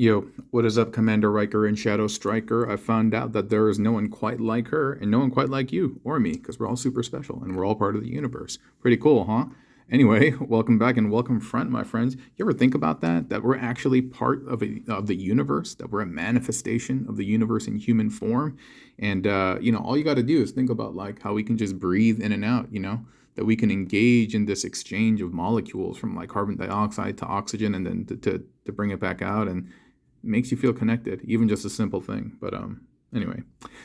Yo, what is up, Commander Riker and Shadow Striker? I found out that there is no one quite like her and no one quite like you or me because we're all super special and we're all part of the universe. Pretty cool, huh? Anyway, welcome back and welcome front, my friends. You ever think about that? That we're actually part of the universe, that we're a manifestation of the universe in human form. And, all you got to do is think about like how we can just breathe in and out, that we can engage in this exchange of molecules from like carbon dioxide to oxygen and then to bring it back out. And makes you feel connected, even just a simple thing. But anyway,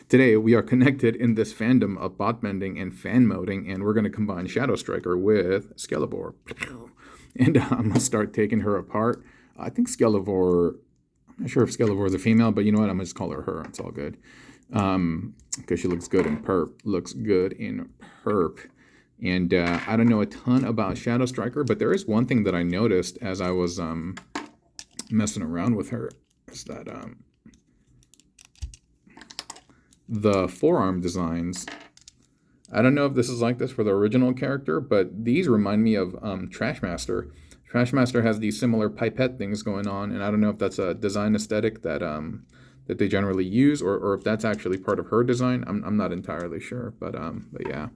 today we are connected in this fandom of bot bending and fan moding, and we're going to combine Shadow Striker with Skelivore. And I'm going to start taking her apart. I think Skelivore, I'm not sure if Skelivore is a female, but you know what? I'm going to just call her her. It's all good. Because she looks good in perp. Looks good in perp. And I don't know a ton about Shadow Striker, but there is one thing that I noticed as I was messing around with her. Is that the forearm designs, I don't know if this is like this for the original character, but these remind me of Trashmaster. Trashmaster has these similar pipette things going on, and I don't know if that's a design aesthetic that they generally use, or if that's actually part of her design. I'm not entirely sure, but yeah.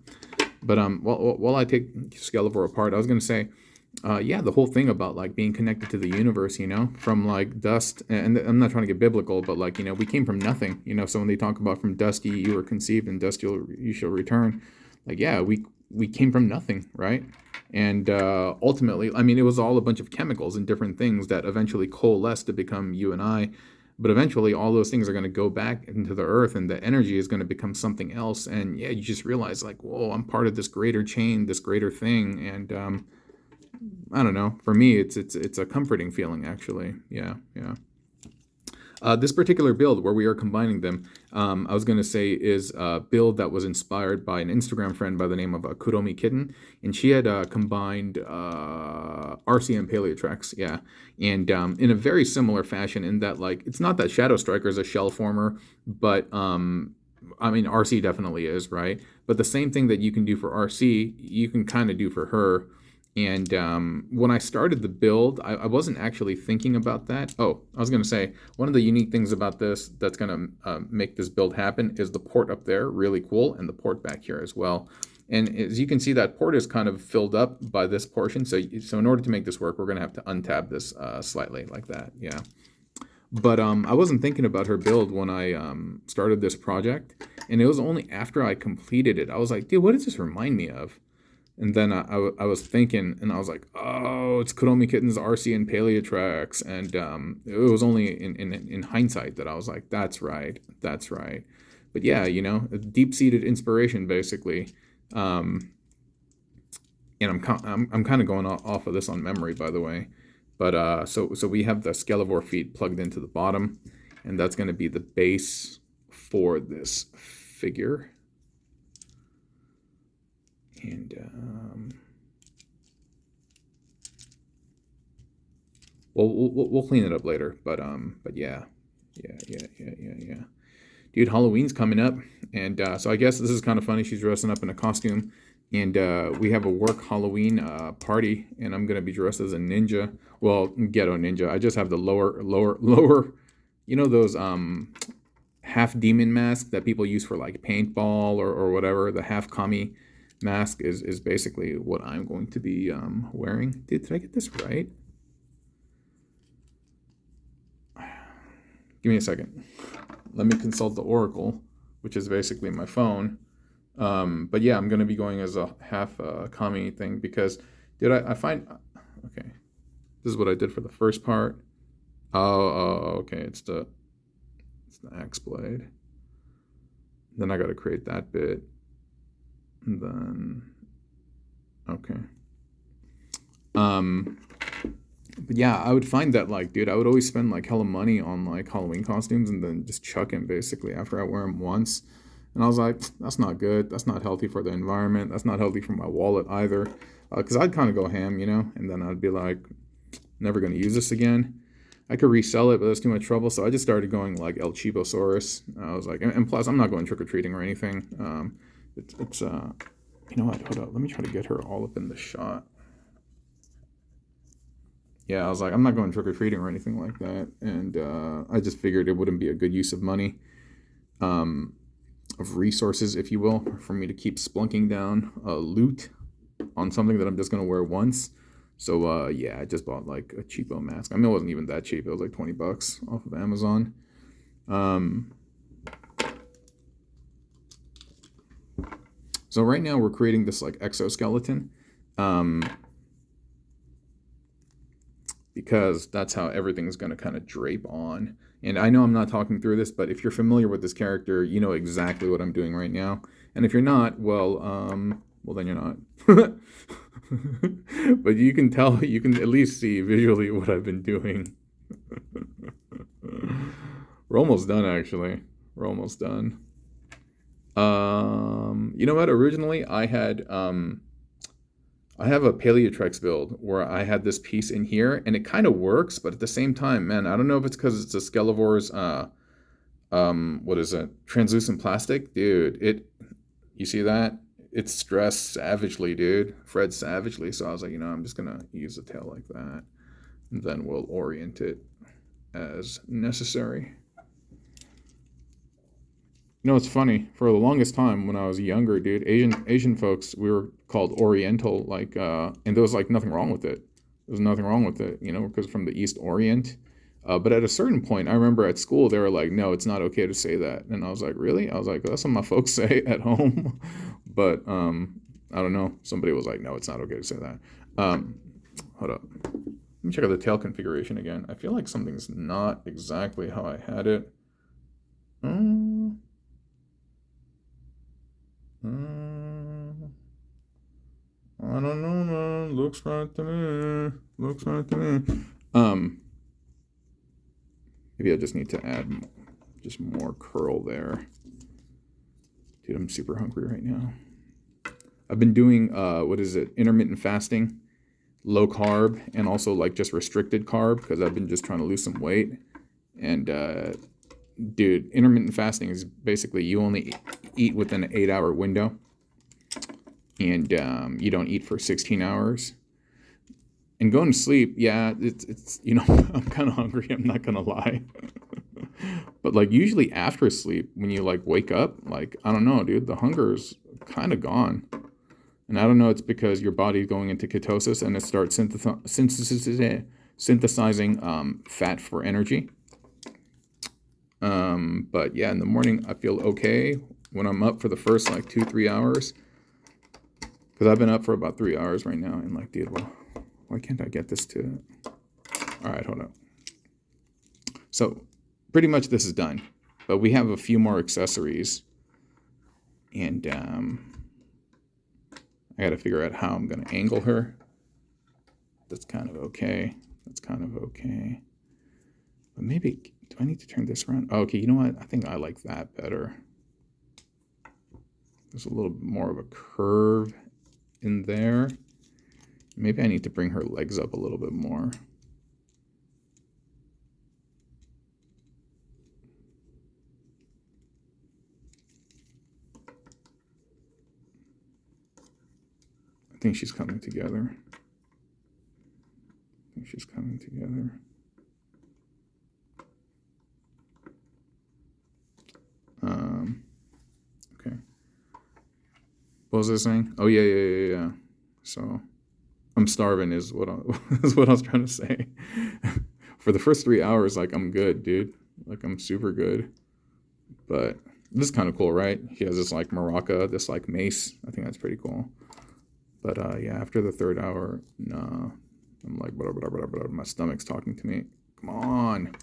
But while I take Skelivore apart, I was gonna say, the whole thing about like being connected to the universe, from like dust, and I'm not trying to get biblical, but like, we came from nothing, so when they talk about from dust you were conceived and dust you shall return, like, yeah, we came from nothing, right? And ultimately, I mean, it was all a bunch of chemicals and different things that eventually coalesced to become you and I. But eventually all those things are going to go back into the earth and the energy is going to become something else. And yeah, you just realize like, whoa, I'm part of this greater chain, this greater thing. And I don't know. For me, it's a comforting feeling, actually. Yeah, yeah. This particular build, where we are combining them, I was going to say is a build that was inspired by an Instagram friend by the name of Kuromi Kitten, and she had combined RC and Paleotrex, yeah, and in a very similar fashion. In that, like, it's not that Shadow Striker is a shell former, but I mean, RC definitely is, right? But the same thing that you can do for RC, you can kind of do for her. And when I started the build, I wasn't actually thinking about that. Oh, I was going to say, one of the unique things about this that's going to make this build happen is the port up there, really cool, and the port back here as well. And as you can see, that port is kind of filled up by this portion. So in order to make this work, we're going to have to untab this slightly like that, yeah. But I wasn't thinking about her build when I started this project. And it was only after I completed it, I was like, dude, what does this remind me of? And then I was thinking, and I was like, oh, it's Kuromi Kitten's RC and Paleotrex. And it was only in hindsight that I was like, that's right. But yeah, a deep-seated inspiration, basically. And I'm kind of going off of this on memory, by the way. But so we have the Skelivore feet plugged into the bottom, and that's going to be the base for this figure. And we'll clean it up later. But yeah. Dude, Halloween's coming up, and so I guess this is kind of funny. She's dressing up in a costume, and we have a work Halloween party, and I'm gonna be dressed as a ninja. Well, ghetto ninja. I just have the lower. Those half demon mask that people use for like paintball or whatever. The half kami mask is basically what I'm going to be wearing. Did I get this right? Give me a second. Let me consult the Oracle, which is basically my phone. But yeah, I'm going to be going as a half kami thing because, dude, I find... Okay. This is what I did for the first part. Oh, okay. It's the axe blade. Then I got to create that bit. And then, okay. But yeah, I would find that, like, dude, I would always spend like hella money on like Halloween costumes and then just chuck them basically after I wear them once. And I was like, that's not good. That's not healthy for the environment. That's not healthy for my wallet either. Because I'd kind of go ham, and then I'd be like, never going to use this again. I could resell it, but that's too much trouble. So I just started going like El Chibosaurus. I was like, and plus I'm not going trick-or-treating or anything. It's you know what? Hold up. Let me try to get her all up in the shot. yeah, I was like, I'm not going trick-or-treating or anything like that. And I just figured it wouldn't be a good use of money, of resources, if you will, for me to keep splunking down loot on something that I'm just going to wear once. So, yeah, I just bought like a cheapo mask. I mean, it wasn't even that cheap. It was like $20 off of Amazon. So right now we're creating this like exoskeleton. Because that's how everything's going to kind of drape on. And I know I'm not talking through this, but if you're familiar with this character, you know exactly what I'm doing right now. And if you're not, well, then you're not. But you can tell, you can at least see visually what I've been doing. We're almost done, actually. We're almost done. You know what? Originally, I have a Paleotrex build where I had this piece in here, and it kind of works, but at the same time, man, I don't know if it's because it's a Skelivore's, what is it? Translucent plastic? Dude, you see that? It's stressed savagely, dude. Fred savagely. So I was like, I'm just going to use the tail like that, and then we'll orient it as necessary. It's funny. For the longest time when I was younger, dude, Asian folks, we were called Oriental, like, and there was like nothing wrong with it. There was nothing wrong with it, because from the East Orient. But at a certain point, I remember at school they were like, "No, it's not okay to say that," and I was like, "Really?" I was like, "That's what my folks say at home," but I don't know. Somebody was like, "No, it's not okay to say that." Hold up. Let me check out the tail configuration again. I feel like something's not exactly how I had it. I don't know, man. Looks right to me. Maybe I just need to add just more curl there. Dude, I'm super hungry right now. I've been doing, intermittent fasting, low carb, and also like just restricted carb because I've been just trying to lose some weight. And, dude, intermittent fasting is basically you only eat within an 8-hour window. And you don't eat for 16 hours. And going to sleep, yeah, it's I'm kind of hungry, I'm not going to lie. But like usually after sleep, when you like wake up, like, I don't know, dude, the hunger is kind of gone. And I don't know, it's because your body's going into ketosis and it starts synthesizing fat for energy. But yeah, in the morning, I feel okay when I'm up for the first like 2-3 hours. Because I've been up for about 3 hours right now. And like, dude, well, why can't I get this to... All right, hold up. So pretty much this is done. But we have a few more accessories. And I got to figure out how I'm going to angle her. That's kind of okay. But maybe... Do I need to turn this around? Oh, okay, you know what? I think I like that better. There's a little bit more of a curve in there. Maybe I need to bring her legs up a little bit more. I think she's coming together. Okay. What was I saying? Oh, yeah. So, I'm starving is what I was trying to say. For the first 3 hours, like, I'm good, dude. Like, I'm super good. But this is kind of cool, right? He has this, like, maraca, this, like, mace. I think that's pretty cool. But, yeah, after the 3rd hour, nah. I'm like, blah, blah, blah, blah, blah. My stomach's talking to me. Come on.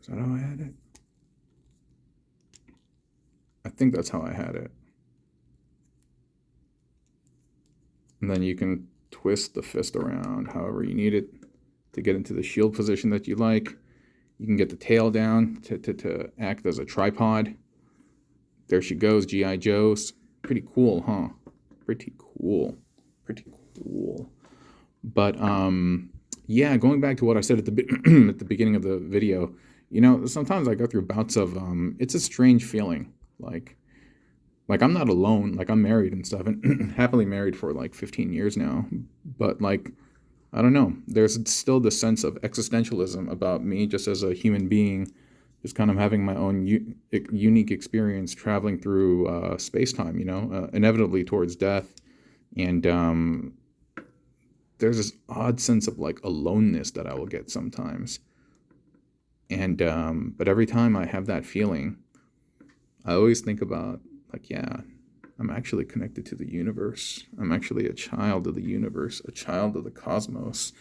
Is that how I had it? I think that's how I had it. And then you can twist the fist around however you need it to get into the shield position that you like. You can get the tail down to act as a tripod. There she goes, G.I. Joe's. Pretty cool, huh? Pretty cool. But, yeah, going back to what I said at the beginning of the video, You know, sometimes I go through bouts of it's a strange feeling, like I'm not alone, like I'm married and stuff, and happily married for like 15 years now, but like I don't know, there's still this sense of existentialism about me just as a human being, just kind of having my own unique experience traveling through space-time, you know, inevitably towards death. And there's this odd sense of like aloneness that I will get sometimes. And but every time I have that feeling, I always think about like, yeah, I'm actually connected to the universe. I'm actually a child of the universe, a child of the cosmos.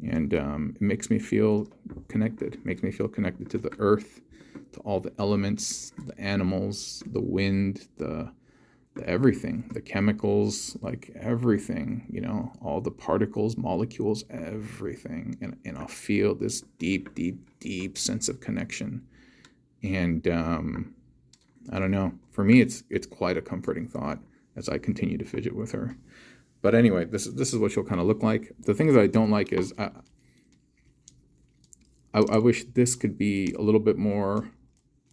And it makes me feel connected. It makes me feel connected to the earth, to all the elements, the animals, the wind, the everything, the chemicals, like everything, you know, all the particles, molecules, everything. And I'll feel this deep, deep, deep sense of connection. And I don't know. For me, it's quite a comforting thought as I continue to fidget with her. But anyway, this is what she'll kind of look like. The things that I don't like is I wish this could be a little bit more,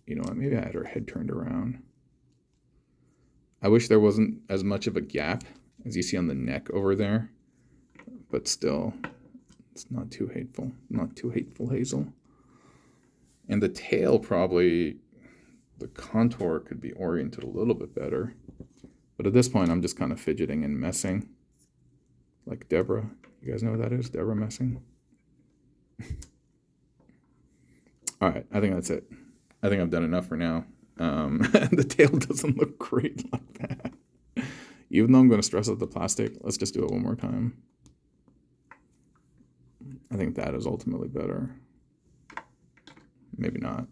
you know, maybe I had her head turned around. I wish there wasn't as much of a gap as you see on the neck over there, but still, it's not too hateful. Not too hateful, Hazel. And the tail probably, the contour could be oriented a little bit better. But at this point, I'm just kind of fidgeting and messing. Like Deborah. You guys know what that is? Deborah messing. All right, I think that's it. I think I've done enough for now. The tail doesn't look great like that. Even though I'm going to stress out the plastic, let's just do it one more time. I think that is ultimately better. Maybe not.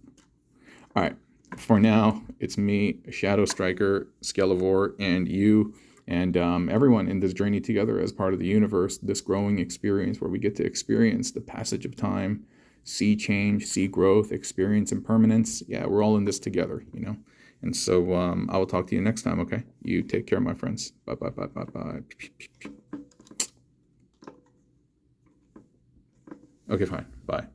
All right. For now, it's me, Shadow Striker, Skelivore, and you, and everyone in this journey together as part of the universe, this growing experience where we get to experience the passage of time, see change, see growth, experience impermanence. Yeah, we're all in this together, you know? And so I will talk to you next time, okay? You take care, my friends. Bye, bye, bye, bye, bye. Okay, fine. Bye.